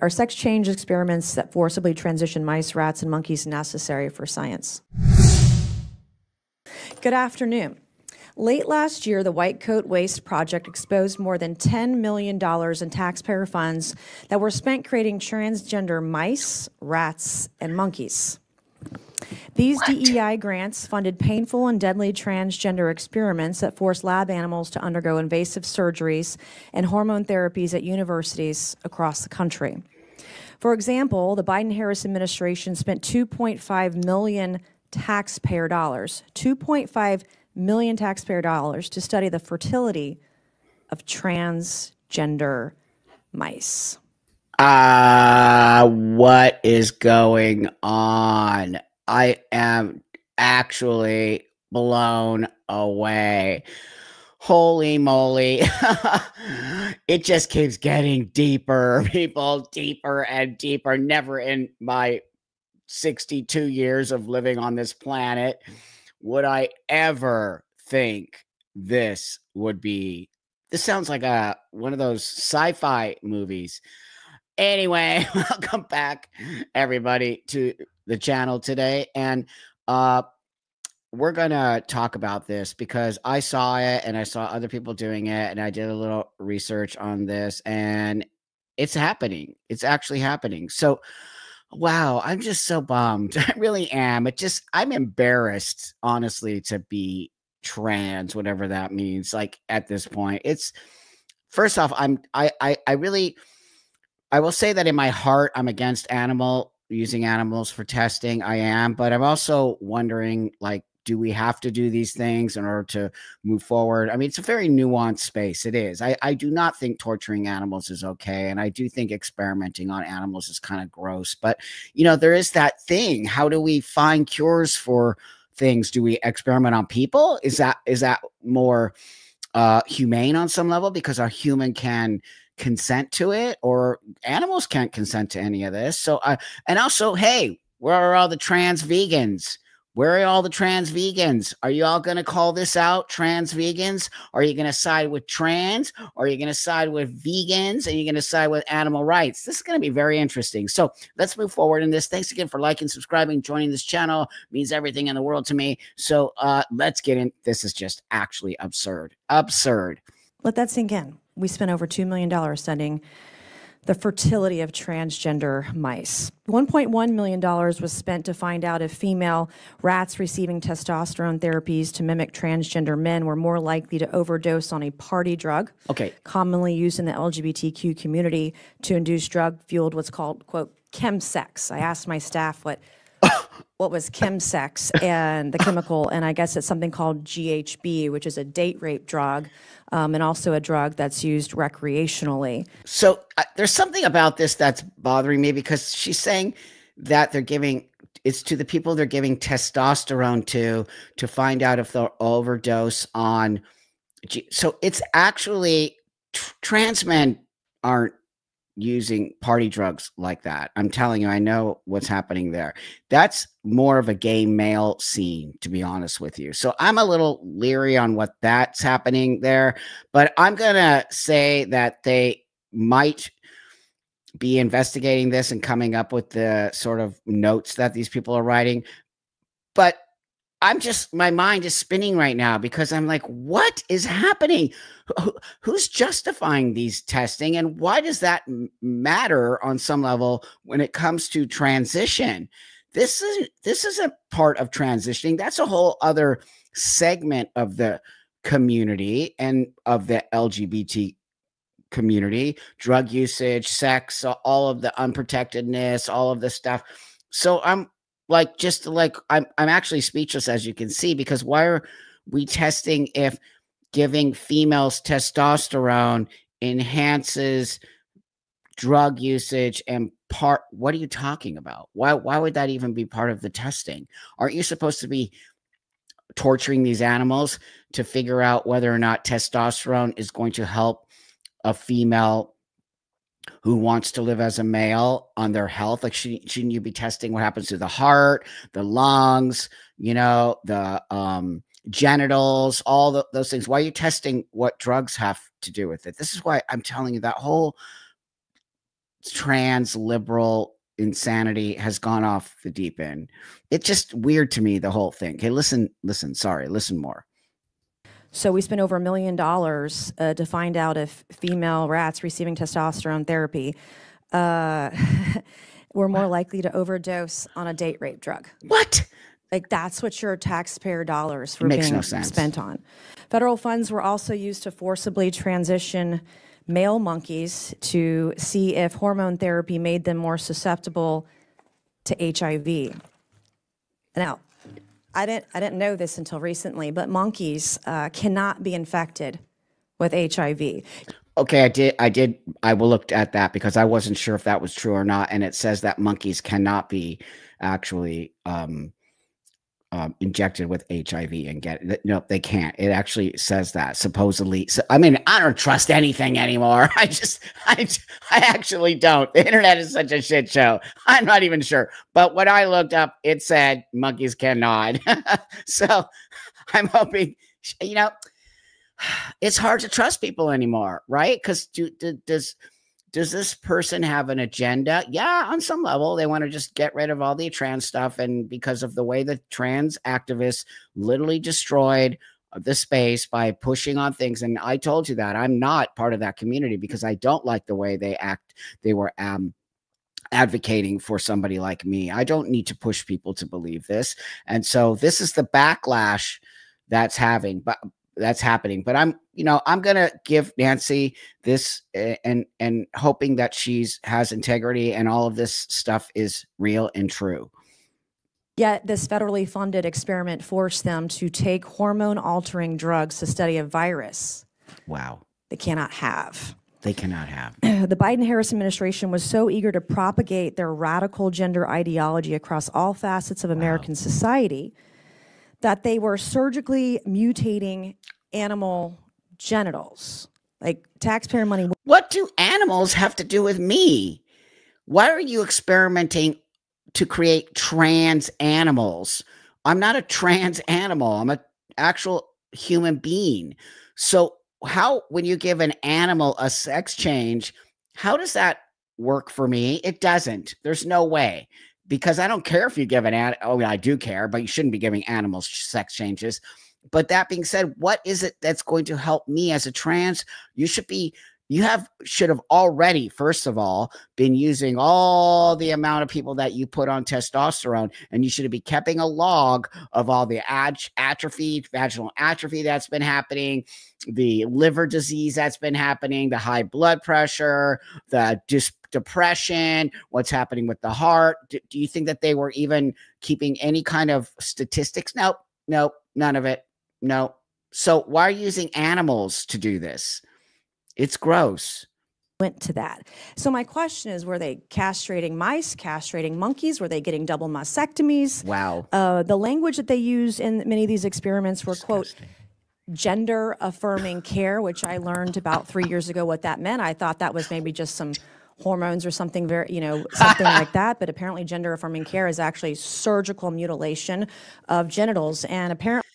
Are sex change experiments that forcibly transition mice, rats, and monkeys necessary for science? Good afternoon. Late last year, the White Coat Waste Project exposed more than $10 million in taxpayer funds that were spent creating transgender mice, rats, and monkeys. These DEI grants funded painful and deadly transgender experiments that forced lab animals to undergo invasive surgeries and hormone therapies at universities across the country. For example, the Biden-Harris administration spent $2.5 million taxpayer dollars, $2.5 million taxpayer dollars to study the fertility of transgender mice. What is going on? I am actually blown away. Holy moly. It just keeps getting deeper, people, deeper and deeper. Never in my 62 years of living on this planet would I ever think this would be. This sounds like one of those sci-fi movies. Anyway, welcome back, everybody, to the channel today. And we're going to talk about this because I saw it and I saw other people doing it. And I did a little research on this and it's happening. It's actually happening. So, wow, I'm just so bummed. I really am. I'm embarrassed, honestly, to be trans, whatever that means. Like at this point, first off, I will say that in my heart, I'm against using animals for testing. I am, but I'm also wondering, like, do we have to do these things in order to move forward? I mean, it's a very nuanced space. It is. I do not think torturing animals is okay. And I do think experimenting on animals is kind of gross. But, there is that thing. How do we find cures for things? Do we experiment on people? Is that more humane on some level because a human can consent to it, or animals can't consent to any of this? So, and also, hey, where are all the trans vegans? Where are all the trans vegans? Are you all going to call this out, trans vegans? Are you going to side with trans? Or are you going to side with vegans? And you're going to side with animal rights? This is going to be very interesting. So let's move forward in this. Thanks again for liking, subscribing, joining this channel. It means everything in the world to me. So let's get in. This is just actually absurd. Absurd. Let that sink in. We spent over $2 million studying the fertility of transgender mice. $1.1 million was spent to find out if female rats receiving testosterone therapies to mimic transgender men were more likely to overdose on a party drug, commonly used in the LGBTQ community to induce drug-fueled what's called, quote, chemsex. I asked my staff what was chemsex and the chemical, and I guess it's something called GHB, which is a date rape drug, and also a drug that's used recreationally. So there's something about this that's bothering me because she's saying that it's to the people they're giving testosterone to find out if they'll overdose on. So it's actually trans men aren't using party drugs like that. I'm telling you, I know what's happening there. That's more of a gay male scene, to be honest with you. So I'm a little leery on what that's happening there, but I'm going to say that they might be investigating this and coming up with the sort of notes that these people are writing. But my mind is spinning right now because I'm like, what is happening? Who's justifying these testing? And why does that matter on some level when it comes to transition? This isn't part of transitioning. That's a whole other segment of the community and of the LGBT community, drug usage, sex, all of the unprotectedness, all of this stuff. So I'm actually speechless, as you can see, because why are we testing if giving females testosterone enhances drug usage and what are you talking about? Why would that even be part of the testing? Aren't you supposed to be torturing these animals to figure out whether or not testosterone is going to help a female who wants to live as a male on their health? Like, shouldn't you be testing what happens to the heart, the lungs, the genitals, all those things? Why are you testing what drugs have to do with it? This is why I'm telling you that whole trans liberal insanity has gone off the deep end. It's just weird to me, the whole thing. Okay, listen, sorry, listen more. So we spent over $1 million to find out if female rats receiving testosterone therapy were more likely to overdose on a date rape drug. What? Like, that's what your taxpayer dollars were Makes being no sense. spent on. Federal funds were also used to forcibly transition male monkeys to see if hormone therapy made them more susceptible to HIV. Now, I didn't know this until recently, but monkeys cannot be infected with HIV. Okay, I looked at that because I wasn't sure if that was true or not, and it says that monkeys cannot be actually injected with HIV and get it. No, they can't. It actually says that supposedly. So, I mean, I don't trust anything anymore. I actually don't. The internet is such a shit show. I'm not even sure. But when I looked up, it said monkeys cannot. So I'm hoping, it's hard to trust people anymore, right? Because does this person have an agenda? Yeah, on some level, they want to just get rid of all the trans stuff. And because of the way the trans activists literally destroyed the space by pushing on things. And I told you that I'm not part of that community because I don't like the way they act. They were advocating for somebody like me. I don't need to push people to believe this. And so this is the backlash that's happening. But I'm going to give Nancy this and hoping that has integrity and all of this stuff is real and true. Yet this federally funded experiment forced them to take hormone altering drugs to study a virus. Wow. They cannot have. They cannot have. The Biden-Harris administration was so eager to propagate their radical gender ideology across all facets of American society that they were surgically mutating animal genitals, like taxpayer money. What do animals have to do with me? Why are you experimenting to create trans animals? I'm not a trans animal. I'm an actual human being. So how, when you give an animal a sex change, how does that work for me? It doesn't. There's no way. Because I don't care if you give I do care, but you shouldn't be giving animals sex changes. But that being said, what is it that's going to help me as a trans? You should have already, first of all, been using all the amount of people that you put on testosterone, and you should be keeping a log of all the atrophy, vaginal atrophy that's been happening, the liver disease that's been happening, the high blood pressure, the depression, what's happening with the heart. Do you think that they were even keeping any kind of statistics? Nope, none of it. No. So why are you using animals to do this? It's gross. Went to that. So my question is, were they castrating mice, castrating monkeys? Were they getting double mastectomies? Wow. The language that they use in many of these experiments were, quote, gender affirming care, which I learned about 3 years ago what that meant. I thought that was maybe just some hormones or something something like that. But apparently gender affirming care is actually surgical mutilation of genitals. And apparently,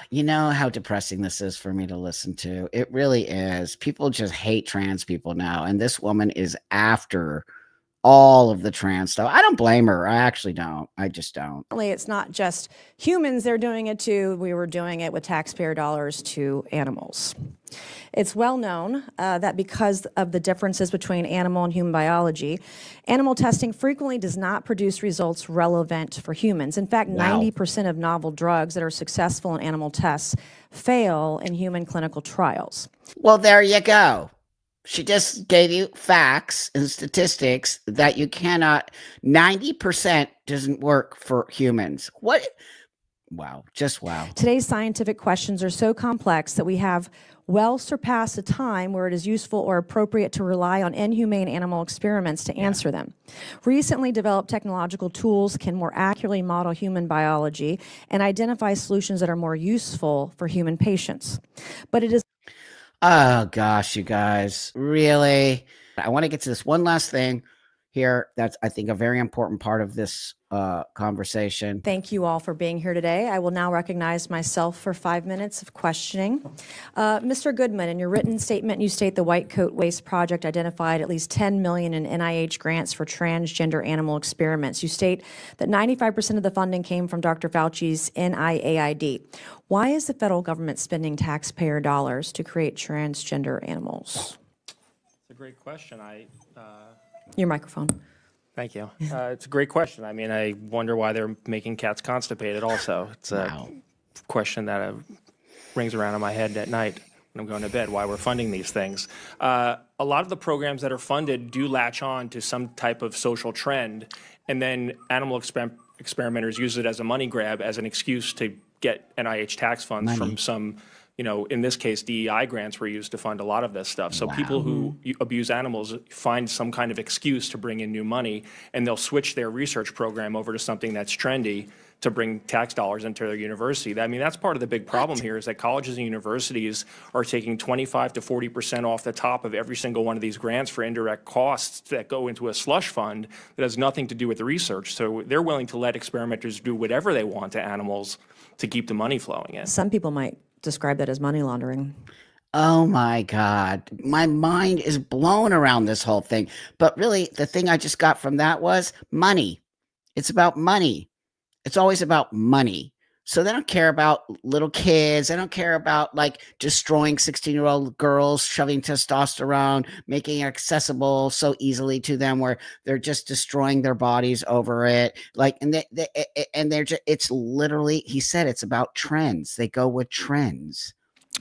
you know how depressing this is for me to listen to. It really is. People just hate trans people now. And this woman is after all of the trans stuff. I don't blame her. I actually don't. I just don't. It's not just humans. They're doing it too. We were doing it with taxpayer dollars to animals. It's well known that because of the differences between animal and human biology, animal testing frequently does not produce results relevant for humans. In fact, 90% of novel drugs that are successful in animal tests fail in human clinical trials. Well, there you go. She just gave you facts and statistics that you cannot, 90% doesn't work for humans. What? Wow. Just wow. Today's scientific questions are so complex that we have well surpassed a time where it is useful or appropriate to rely on inhumane animal experiments to answer them. Recently developed technological tools can more accurately model human biology and identify solutions that are more useful for human patients. But it is... Oh, gosh, you guys. Really? I want to get to this one last thing. here. That's, I think, a very important part of this conversation. Thank you all for being here today. I will now recognize myself for 5 minutes of questioning. Mr. Goodman, in your written statement, you state the White Coat Waste Project identified at least $10 million in NIH grants for transgender animal experiments. You state that 95% of the funding came from Dr. Fauci's NIAID. Why is the federal government spending taxpayer dollars to create transgender animals? It's a great question. Your microphone. Thank you. It's a great question. I mean, I wonder why they're making cats constipated also. It's a question that rings around in my head at night when I'm going to bed, why we're funding these things. A lot of the programs that are funded do latch on to some type of social trend, and then animal experimenters use it as a money grab, as an excuse to get NIH tax funds from some, you know, in this case, DEI grants were used to fund a lot of this stuff. So people who abuse animals find some kind of excuse to bring in new money, and they'll switch their research program over to something that's trendy to bring tax dollars into their university. I mean, that's part of the big problem here, is that colleges and universities are taking 25 to 40% off the top of every single one of these grants for indirect costs that go into a slush fund that has nothing to do with the research. So they're willing to let experimenters do whatever they want to animals to keep the money flowing in. Some people might describe that as money laundering. Oh my God. My mind is blown around this whole thing. But really, the thing I just got from that was money. It's about money. It's always about money. So they don't care about little kids. They don't care about like destroying 16-year-old girls, shoving testosterone, making it accessible so easily to them, where they're just destroying their bodies over it. Like, and they're just, it's literally, he said, it's about trends. They go with trends.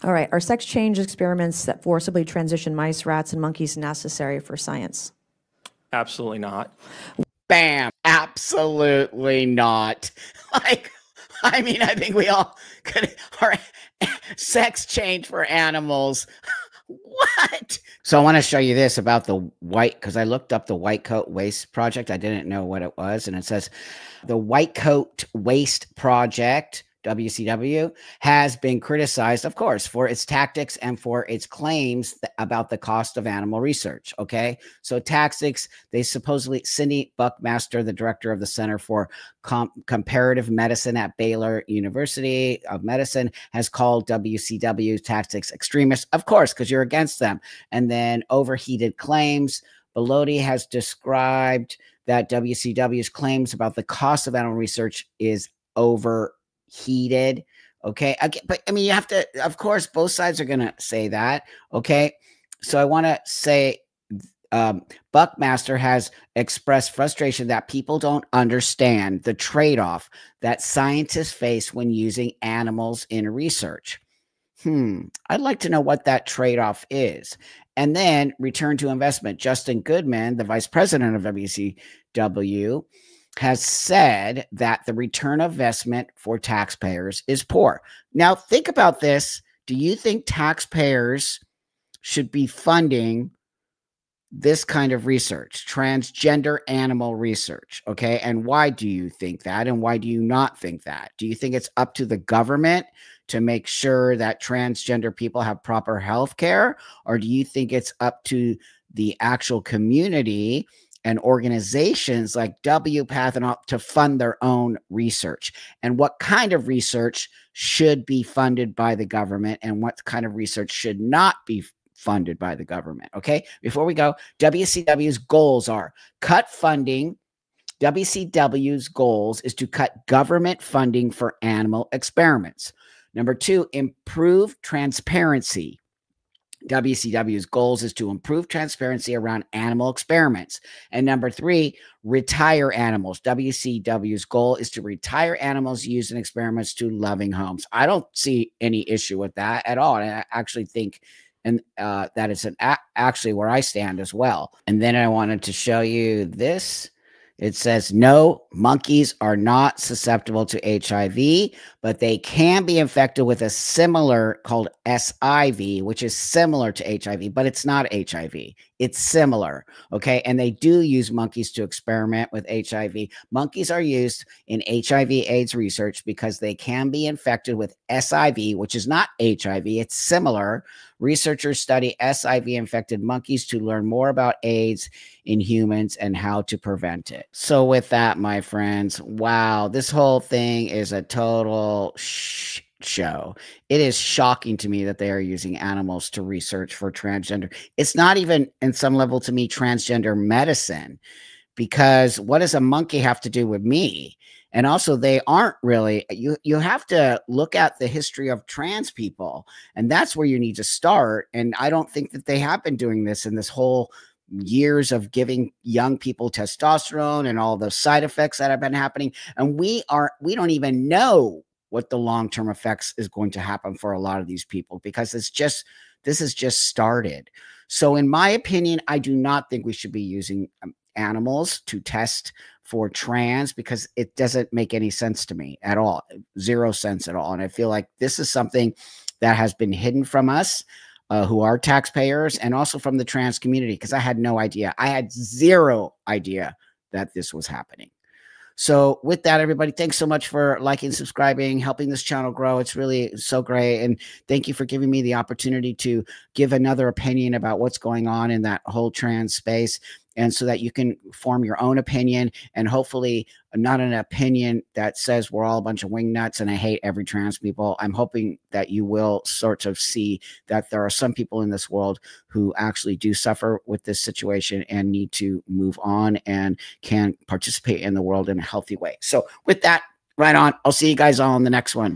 All right. Are sex change experiments that forcibly transition mice, rats, and monkeys necessary for science? Absolutely not. Bam. Absolutely not. Like, I mean, I think we all could, or sex change for animals. What? So I want to show you this about the white, because I looked up the White Coat Waste Project. I didn't know what it was. And it says the White Coat Waste Project, WCW, has been criticized, of course, for its tactics and for its claims about the cost of animal research. Okay. So tactics, they supposedly, Cindy Buckmaster, the director of the Center for Comparative Medicine at Baylor University of Medicine, has called WCW tactics extremist, of course, because you're against them. And then overheated claims. Bellotti has described that WCW's claims about the cost of animal research is overheated. Okay. But I mean, you have to, of course, both sides are going to say that. Okay. So I want to say, Buckmaster has expressed frustration that people don't understand the trade-off that scientists face when using animals in research. I'd like to know what that trade-off is. And then return to investment. Justin Goodman, the vice president of WCW, has said that the return of investment for taxpayers is poor. Now, think about this. Do you think taxpayers should be funding this kind of research, transgender animal research? Okay. And why do you think that? And why do you not think that? Do you think it's up to the government to make sure that transgender people have proper health care? Or do you think it's up to the actual community and organizations like WPATH and all to fund their own research? And what kind of research should be funded by the government, and what kind of research should not be funded by the government? Okay. Before we go, WCW's goals are cut funding. WCW's goals is to cut government funding for animal experiments. Number 2, improve transparency. WCW's goals is to improve transparency around animal experiments. And number 3, retire animals. WCW's goal is to retire animals used in experiments to loving homes. I don't see any issue with that at all. And I actually think that is actually where I stand as well. And then I wanted to show you this. It says, no, monkeys are not susceptible to HIV, but they can be infected with a similar called SIV, which is similar to HIV, but it's not HIV. It's similar, okay? And they do use monkeys to experiment with HIV. Monkeys are used in HIV/AIDS research because they can be infected with SIV, which is not HIV. It's similar. Researchers study SIV-infected monkeys to learn more about AIDS in humans and how to prevent it. So with that, my friends, wow, this whole thing is a total show. It is shocking to me that they are using animals to research for transgender. It's not even, in some level, to me, transgender medicine, because what does a monkey have to do with me? And also, they aren't really, you have to look at the history of trans people, and that's where you need to start. And I don't think that they have been doing this in this whole years of giving young people testosterone and all the side effects that have been happening. And we don't even know what the long-term effects is going to happen for a lot of these people, because this has just started. So in my opinion, I do not think we should be using animals to test for trans, because it doesn't make any sense to me at all. 0 sense at all. And I feel like this is something that has been hidden from us, who are taxpayers, and also from the trans community, because I had no idea. I had 0 idea that this was happening. So with that, everybody, thanks so much for liking, subscribing, helping this channel grow. It's really so great. And thank you for giving me the opportunity to give another opinion about what's going on in that whole trans space, and so that you can form your own opinion, and hopefully not an opinion that says we're all a bunch of wingnuts and I hate every trans people. I'm hoping that you will sort of see that there are some people in this world who actually do suffer with this situation and need to move on and can participate in the world in a healthy way. So with that, right on. I'll see you guys all in the next one.